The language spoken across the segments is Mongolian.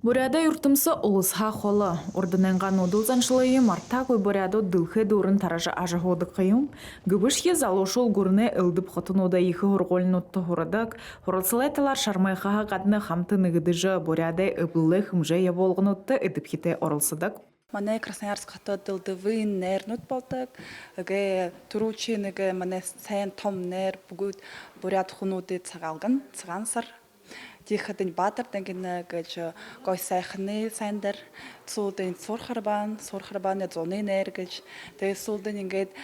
Буряда юртымсы улысха холы. Ордыненған удылзаншылығы мартта кой буряду дылхе дурын таража ажығуды қиым. Гүбішке залошул гурне ылдып қытынуда ехі хұрғолын отты хұрыдық. Хұрылсылайталар шармайқаға қадны хамты нығыдыжы буряда үбілі хымжы еболғын отты үдіпхете орылсыдық. Манай Красноярск хотод дылдывын найрнууд болдог. Гэ түрүүчи нэг манай сайн том найр бүгд буряд хүнүүдэд цагаан сар. Тихадын Баатардан гэж гой сайхны сайндар цуудын сурхарбан зуны найр гэж тэгээ сүүлдэн ингээд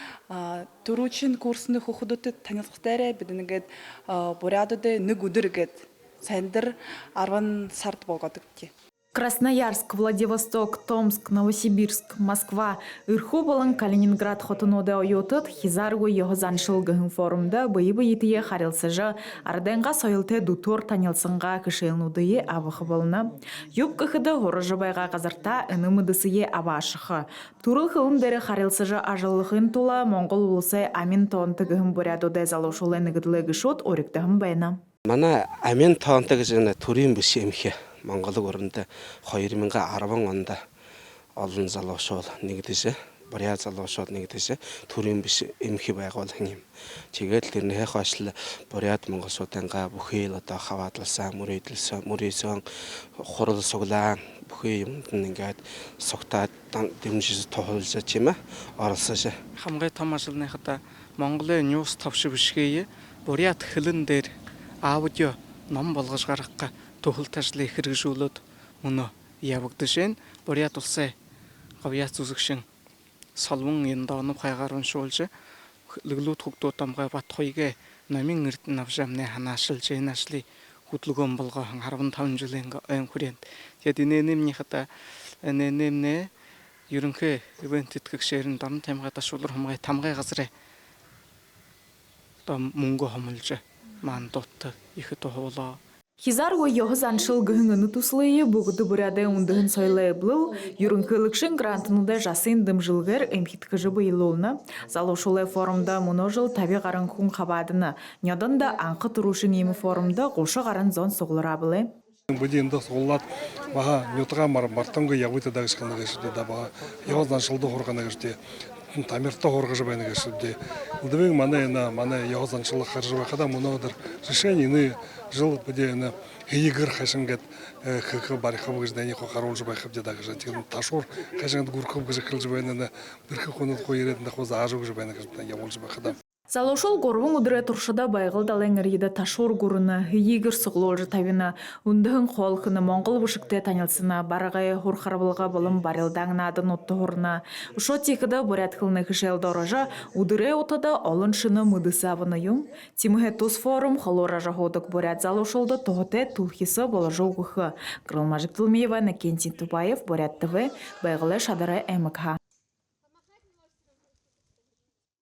түрүүчийн курсны хүүхдүүдэд танилцахтайраа бид ингээд бурядууд нэг өдөр гээд сайндар 10 сард болгодог тий. Красноярск, Владивосток, Томск, Новосибирск, Москва, Ирхубалан, Калининград хотуноде ойотыт, хизаргу его заншылгын форумда быйбы етие харилсыжы, арденға сойылте дутор танилсынға кішелнудые абықыбылны. Юб кыхыды хорыжыбайға қазырта үнімідісіе абашықы. Турыл хылым дәрі харилсыжы ажылығын тула, Моңғол улысы амин тоонтығын бурядуде залошулы нігідлігі шот орықтығын байна. Мана амин тоонтығы жына турин бүсі емхе. Монголыг өрөндө 2010 онд олон залуушуул нэгдэжээ. Буряд залуушуул нэгдэжээ. Төрийн биш эмхи байгууллагын юм. Тэгээд тэрнээ хойшлол буряд монголчуудынгаа бүхий л одоо хаваадлсан, мөрөөдсөн хурал суглаан бүхий юмд ингээд сугтаад дэмжиж тохиолж чимээ оролцож. Хамгийн том ажлынхаа Монголын ньюс товш бишгээ буряд хилэн дээр аудио ном болгож гаргах тохиолт ажлыг хэрэгжүүлээд мөнө явагдаж байна. Буряд улсын говьяц үзэгшин солвон яндонов хайгаар уншуулж лөглүүд хөгдөө тамгай бат хоёгээ номын эрдэнэ авшамны ханаашилж энэ ажлыг хөдөлгөөн болгоон 15 жилийн айн хүрээнд. Тэгээд энэ нэмнийхээ нэмнэ ерөнхий ивент итгэгчээр дорн тамгай дашуулар хамгай тамгай газрын том мөнгө хомлж маан дут их тохолоо. Хизаргу його заншылгын үнүтуслые бүгді буряда үндігін сойлы бұл, юрынкылықшын грантынуда жасын дымжылғыр эмхиткіжі бұйылуына. Залушулы форумда мұны жыл таби ғарын күн қабадыны. Нядан да аңқы тұрушын емі форумда ғошы ғарын зон соғылыра білі. Бұды енді соғылат баға нютыға мартанғы явыты дағышқаны ғышыды да баға його заншылды ғорғаны ғышды. Тамирта хоргожа байна гэшүдэ. Удвиг манай його заншыллах харжва хада монодер решение жил bude на игр хашингат хх барихав гэж дани хохаруулж байхав даа гэж тийм ташуур хашингат гүрхв гэж хэлж байна на бэрх хонод хоёрод на хоо зааж гэж байна гэж явуулж байхада. Залошол горвун удре туршада байгыл даленгерийда ташур гурына хигер суглолжы тавина үндігін қолқыны Моңғол бұшықте танылсына барағай хурхарбылға болым барылдаңна адын отты хорына. Ушо текіді буряд қылны кішел дорожа удре отада олын шыны мұдысавыны юм. Тимхе туз форум холора жаходық буряд залошолды тоғыте тулхисы болажы уғықы. Крылмажық Тылмеева, Накентин Тупаев, Буряд ТВ, байгылы шадары МК.